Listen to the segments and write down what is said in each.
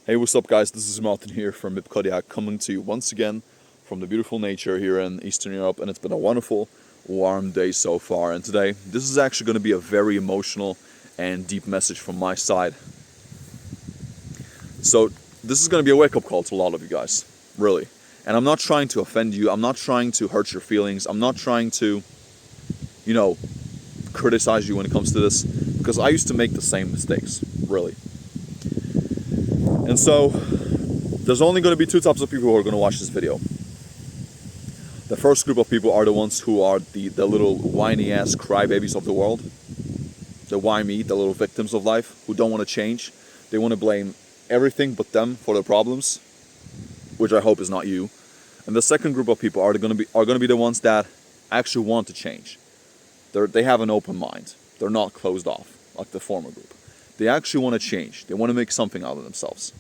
Hey, what's up, guys? This is Martin here from MIP Kodiak, coming to you once again from the beautiful nature here in Eastern Europe, and it's been a wonderful, warm day so far. And today, this is actually going to be a very emotional and deep message from my side. So, this is going to be a wake-up call to a lot of you guys, really. And I'm not trying to offend you. I'm not trying to hurt your feelings. I'm not trying to, criticize you when it comes to this, because I used to make the same mistakes, really. And so, there's only going to be two types of people who are going to watch this video. The first group of people are the ones who are the little whiny ass crybabies of the world. The why me, the little victims of life who don't want to change. They want to blame everything but them for their problems, which I hope is not you. And the second group of people are going to be the ones that actually want to change. They have an open mind. They're not closed off like the former group. They actually want to change. They want to make something out of themselves.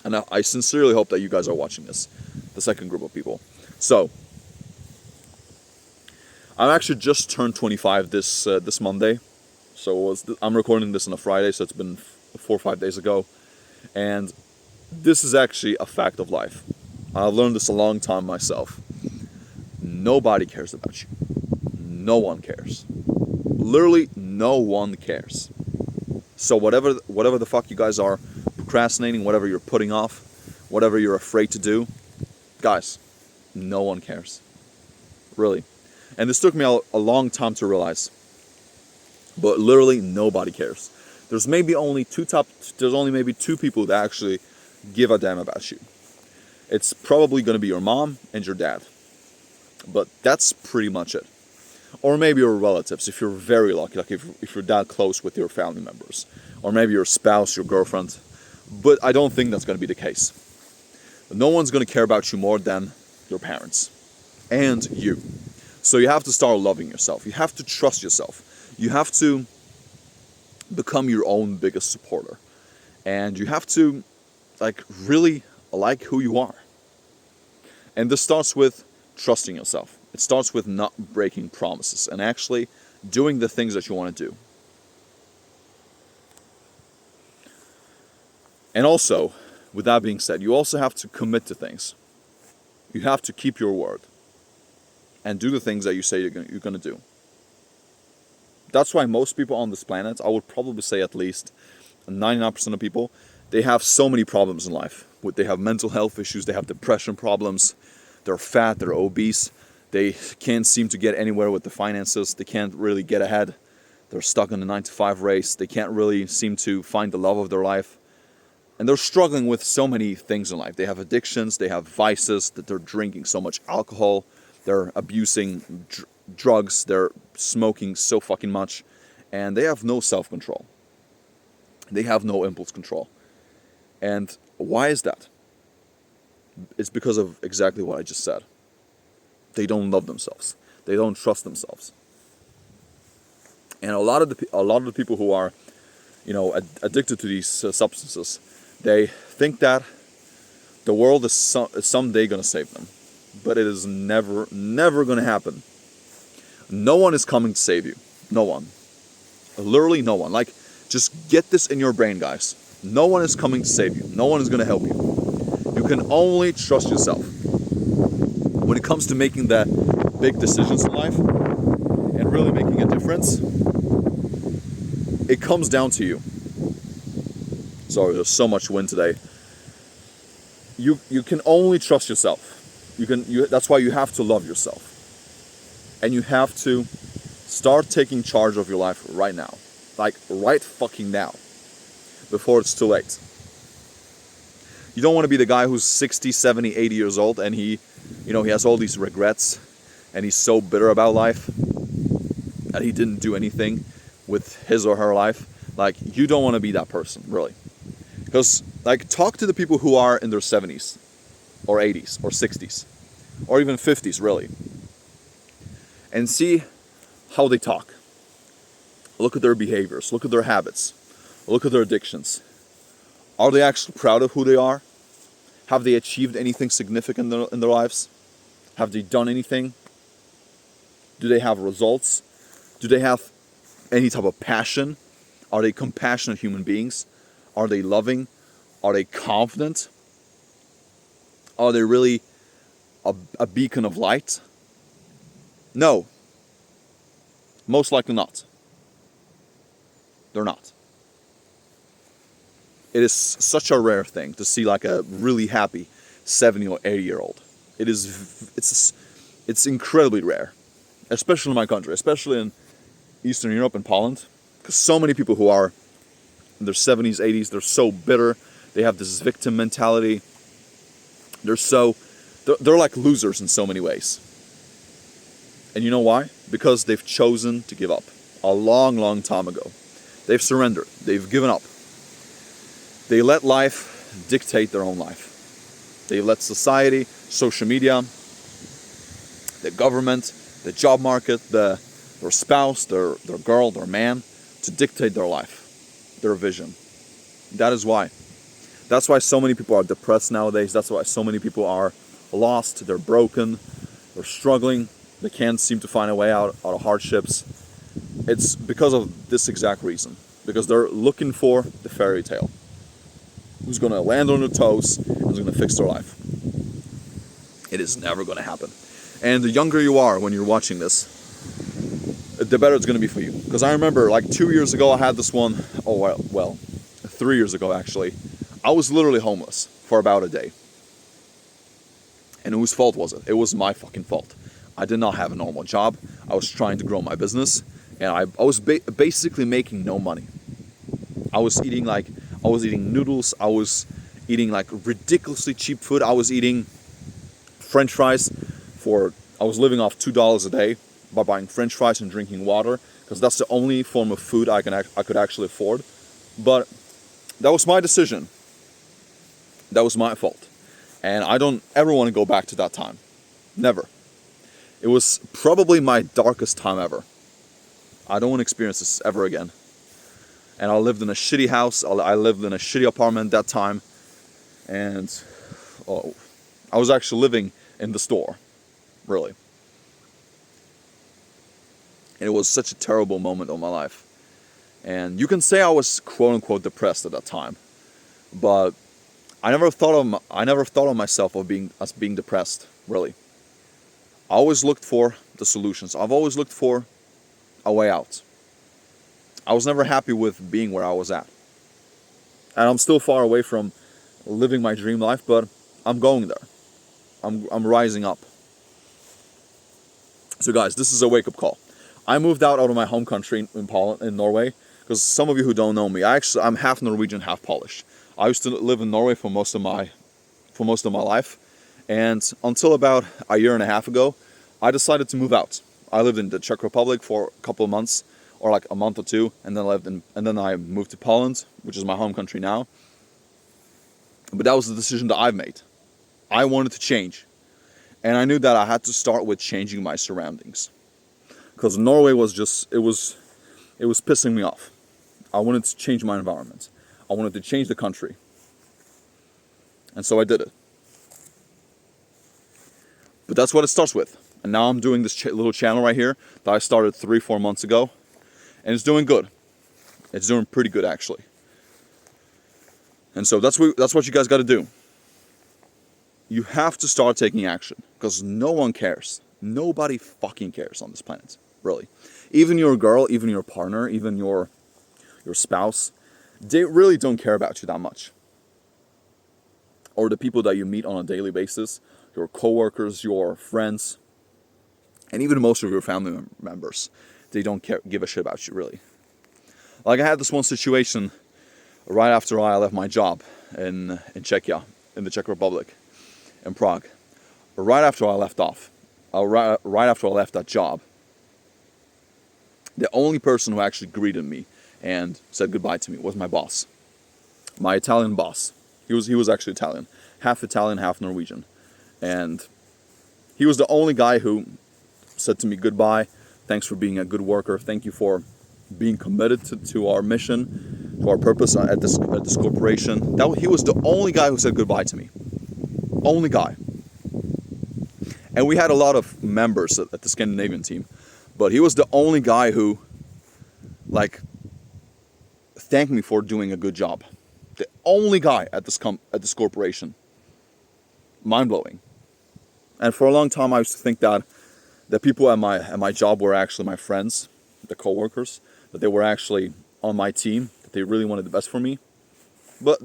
And I sincerely hope that you guys are watching this, the second group of people. So, I've actually just turned 25 this Monday. So I'm recording this on a Friday, so it's been 4 or 5 days ago. And this is actually a fact of life. I've learned this a long time myself. Nobody cares about you. No one cares. Literally, no one cares. So whatever the fuck you guys are procrastinating, whatever you're putting off, whatever you're afraid to do, guys, no one cares. Really. And this took me a long time to realize. But literally nobody cares. There's only maybe two people that actually give a damn about you. It's probably going to be your mom and your dad. But that's pretty much it. Or maybe your relatives, if you're very lucky, like if you're that close with your family members. Or maybe your spouse, your girlfriend. But I don't think that's going to be the case. No one's going to care about you more than your parents. And you. So you have to start loving yourself. You have to trust yourself. You have to become your own biggest supporter. And you have to, really like who you are. And this starts with trusting yourself. It starts with not breaking promises and actually doing the things that you want to do. And also, with that being said, you also have to commit to things. You have to keep your word and do the things that you say you're going to do. That's why most people on this planet, I would probably say at least 99% of people, they have so many problems in life. They have mental health issues, they have depression problems, they're fat, they're obese, they can't seem to get anywhere with the finances, they can't really get ahead, they're stuck in the 9-to-5 race, they can't really seem to find the love of their life. And they're struggling with so many things in life. They have addictions, they have vices, that they're drinking so much alcohol, they're abusing drugs, they're smoking so fucking much, and they have no self-control. They have no impulse control. And why is that? It's because of exactly what I just said. They don't love themselves. They don't trust themselves. And a lot of the people who are, addicted to these substances, they think that the world is someday going to save them. But it is never going to happen. No one is coming to save you. No one. Literally no one. Just get this in your brain, guys. No one is coming to save you. No one is going to help you. You can only trust yourself. When it comes to making that big decisions in life and really making a difference, it comes down to you. Sorry, there's so much wind today. You can only trust yourself. That's why you have to love yourself. And you have to start taking charge of your life right now. Right fucking now. Before it's too late. You don't want to be the guy who's 60, 70, 80 years old and he has all these regrets and he's so bitter about life that he didn't do anything with his or her life. You don't want to be that person, really. Because, talk to the people who are in their 70s or 80s or 60s or even 50s, really. And see how they talk. Look at their behaviors. Look at their habits. Look at their addictions. Are they actually proud of who they are? Have they achieved anything significant in their lives? Have they done anything? Do they have results? Do they have any type of passion? Are they compassionate human beings? Are they loving? Are they confident? Are they really a beacon of light? No. Most likely not. They're not. It is such a rare thing to see like a really happy 70 or 80-year-old. It's incredibly rare, especially in my country, especially in Eastern Europe and Poland, because so many people who are in their 70s, 80s, they're so bitter. They have this victim mentality. They're like losers in so many ways. And you know why? Because they've chosen to give up a long, long time ago. They've surrendered. They've given up. They let life dictate their own life. They let society, social media, the government, the job market, their spouse, their girl, their man, to dictate their life, their vision. That is why. That's why so many people are depressed nowadays. That's why so many people are lost. They're broken. They're struggling. They can't seem to find a way out of hardships. It's because of this exact reason. Because they're looking for the fairy tale. Who's going to land on their toes and who's going to fix their life. It is never going to happen. And the younger you are when you're watching this, the better it's going to be for you. Because I remember like 2 years ago I had this one, 3 years ago actually. I was literally homeless for about a day. And whose fault was it? It was my fucking fault. I did not have a normal job. I was trying to grow my business. And I was basically making no money. I was eating noodles. I was eating like ridiculously cheap food. I was eating French fries I was living off $2 a day by buying French fries and drinking water, because that's the only form of food I could actually afford. But that was my decision. That was my fault. And I don't ever want to go back to that time. Never. It was probably my darkest time ever. I don't want to experience this ever again. And I lived in a shitty house. I lived in a shitty apartment that time. And I was actually living in the store. Really. And it was such a terrible moment of my life. And you can say I was quote-unquote depressed at that time. But I never thought of myself as being depressed, really. I always looked for the solutions. I've always looked for a way out. I was never happy with being where I was at. And I'm still far away from living my dream life, but I'm going there. I'm rising up. So guys, this is a wake-up call. I moved out of my home country in Norway, because some of you who don't know me, I'm half Norwegian, half Polish. I used to live in Norway for most of my life, and until about a year and a half ago, I decided to move out. I lived in the Czech Republic for a couple of months, or like a month or two, and then I moved to Poland, which is my home country now. But that was the decision that I've made. I wanted to change, and I knew that I had to start with changing my surroundings, because Norway was it was pissing me off. I wanted to change my environment. I wanted to change the country, and so I did it. But that's what it starts with. And now I'm doing this little channel right here that I started 3-4 months ago, and it's doing good. It's doing pretty good actually. And so that's what you guys got to do. You have to start taking action, because no one cares. Nobody fucking cares on this planet, really. Even your girl, even your partner, even your spouse, they really don't care about you that much. Or the people that you meet on a daily basis, your coworkers, your friends, and even most of your family members, they don't give a shit about you, really. Like I had this one situation right after I left my job in Czechia, in the Czech Republic, in Prague. Right after I left that job, the only person who actually greeted me and said goodbye to me was my boss, my Italian boss. He was actually Italian, half Norwegian, and he was the only guy who said to me goodbye. Thanks for being a good worker. Thank you for being committed to our mission, to our purpose at this corporation. He was the only guy who said goodbye to me. Only guy. And we had a lot of members at the Scandinavian team, but he was the only guy who, thanked me for doing a good job. The only guy at this corporation. Mind-blowing. And for a long time, I used to think that the people at my job were actually my friends, the coworkers, that they were actually on my team, that they really wanted the best for me. But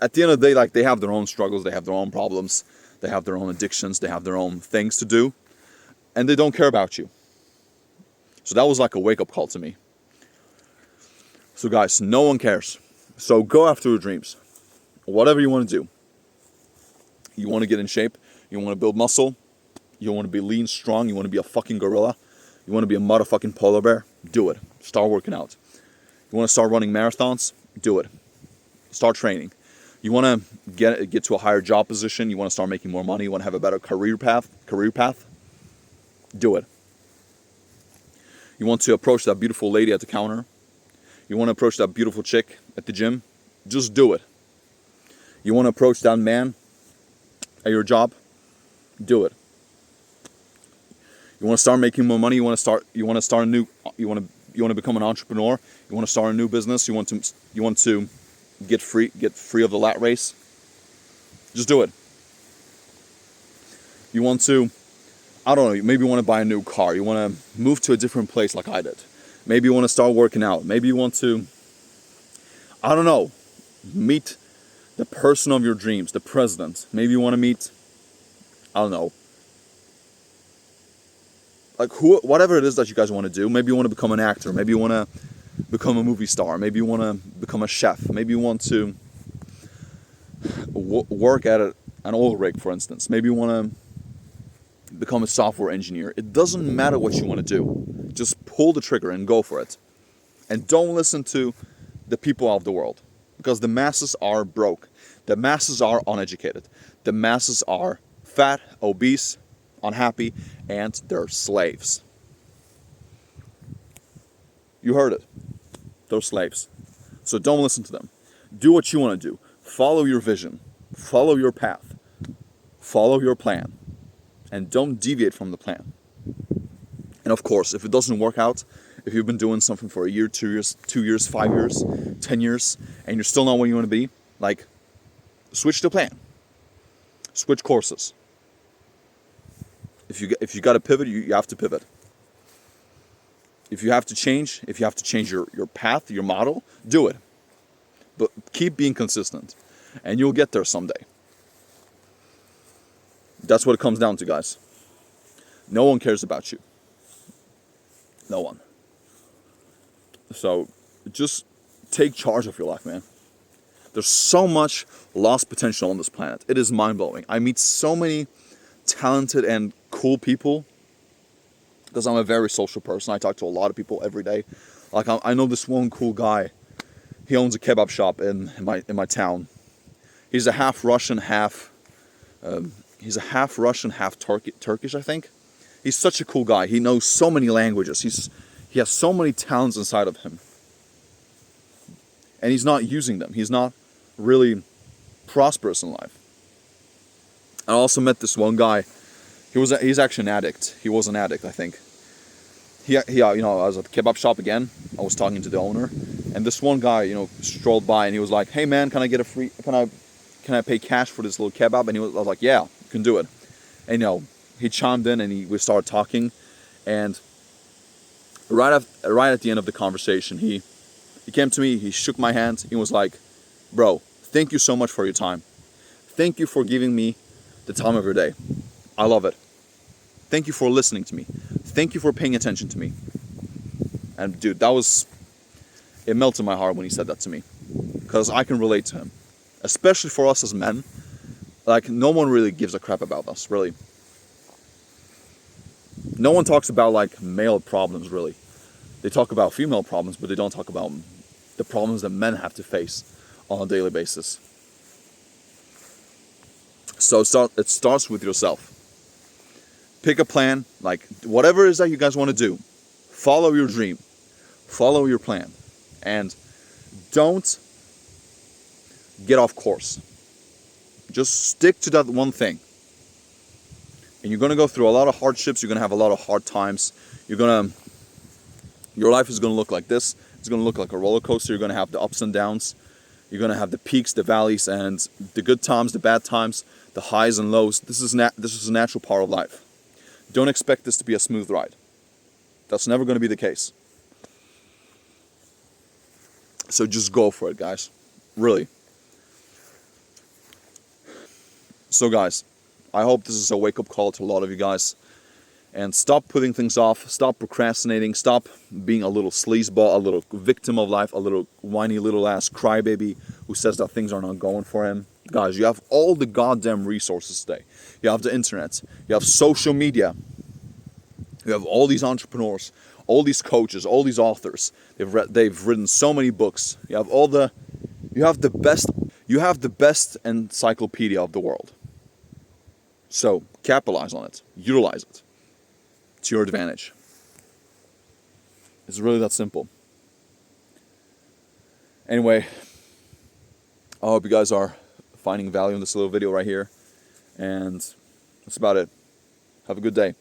at the end of the day, like, they have their own struggles, they have their own problems, they have their own addictions, they have their own things to do, and they don't care about you. So that was like a wake-up call to me. So guys, no one cares. So go after your dreams. Whatever you want to do. You want to get in shape, you want to build muscle, you want to be lean, strong, you want to be a fucking gorilla, you want to be a motherfucking polar bear, do it. Start working out. You want to start running marathons, do it. Start training. You want to get to a higher job position, you want to start making more money, you want to have a better career path, do it. You want to approach that beautiful lady at the counter, you want to approach that beautiful chick at the gym, just do it. You want to approach that man at your job, do it. You want to start making more money, you want to become an entrepreneur, you want to start a new business, you want to get free of the rat race, just do it. You want to, I don't know, maybe you want to buy a new car, you want to move to a different place like I did. Maybe you want to start working out, maybe you want to, I don't know, meet the person of your dreams, the president. Maybe you want to meet, I don't know, like whatever it is that you guys want to do. Maybe you want to become an actor, maybe you want to become a movie star, maybe you want to become a chef, maybe you want to work at an oil rig, for instance. Maybe you want to become a software engineer. It doesn't matter what you want to do. Just pull the trigger and go for it. And don't listen to the people of the world, because the masses are broke. The masses are uneducated. The masses are fat, obese, unhappy, and they're slaves. You heard it. They're slaves. So don't listen to them. Do what you want to do. Follow your vision. Follow your path. Follow your plan. And don't deviate from the plan. And of course, if it doesn't work out, if you've been doing something for a year, 2 years, 5 years, 10 years, and you're still not where you want to be, like, switch the plan. Switch courses. If you got to pivot, you have to pivot. If you have to change your path, your model, do it. But keep being consistent, and you'll get there someday. That's what it comes down to, guys. No one cares about you. No one. So just take charge of your life, man. There's so much lost potential on this planet. It is mind-blowing. I meet so many talented and cool people because I'm a very social person. I talk to a lot of people every day. Like, I know this one cool guy. He owns a kebab shop in my town. He's a half Russian, half Turkish, I think. He's such a cool guy. He knows so many languages. He has so many talents inside of him. And he's not using them. He's not really prosperous in life. I also met this one guy. He's actually an addict. He was an addict, I think. I was at the kebab shop again. I was talking to the owner, and this one guy, strolled by, and he was like, "Hey man, can I pay cash for this little kebab?" And I was like, "Yeah, you can do it." And he chimed in, and we started talking, and right at the end of the conversation, he came to me, he shook my hand, he was like, "Bro, thank you so much for your time. Thank you for giving me the time of your day. I love it. Thank you for listening to me. Thank you for paying attention to me." And dude, it melted my heart when he said that to me, because I can relate to him, especially for us as men. Like, no one really gives a crap about us, really. No one talks about, like, male problems, really. They talk about female problems, but they don't talk about the problems that men have to face on a daily basis. So it starts with yourself. Pick a plan, like, whatever it is that you guys want to do. Follow your dream. Follow your plan. And don't get off course. Just stick to that one thing. And you're going to go through a lot of hardships. You're going to have a lot of hard times. Your life is going to look like this. It's going to look like a roller coaster. You're going to have the ups and downs. You're gonna have the peaks, the valleys, and the good times, the bad times, the highs and lows. This is a natural part of life. Don't expect this to be a smooth ride. That's never gonna be the case. So just go for it, guys. Really. So guys, I hope this is a wake-up call to a lot of you guys. And stop putting things off, stop procrastinating, stop being a little sleazeball, a little victim of life, a little whiny little ass crybaby who says that things are not going for him. Guys, you have all the goddamn resources today. You have the internet, you have social media, you have all these entrepreneurs, all these coaches, all these authors. They've written so many books. You have the best encyclopedia of the world. So capitalize on it, utilize it to your advantage. It's really that simple. Anyway, I hope you guys are finding value in this little video right here, and that's about it. Have a good day.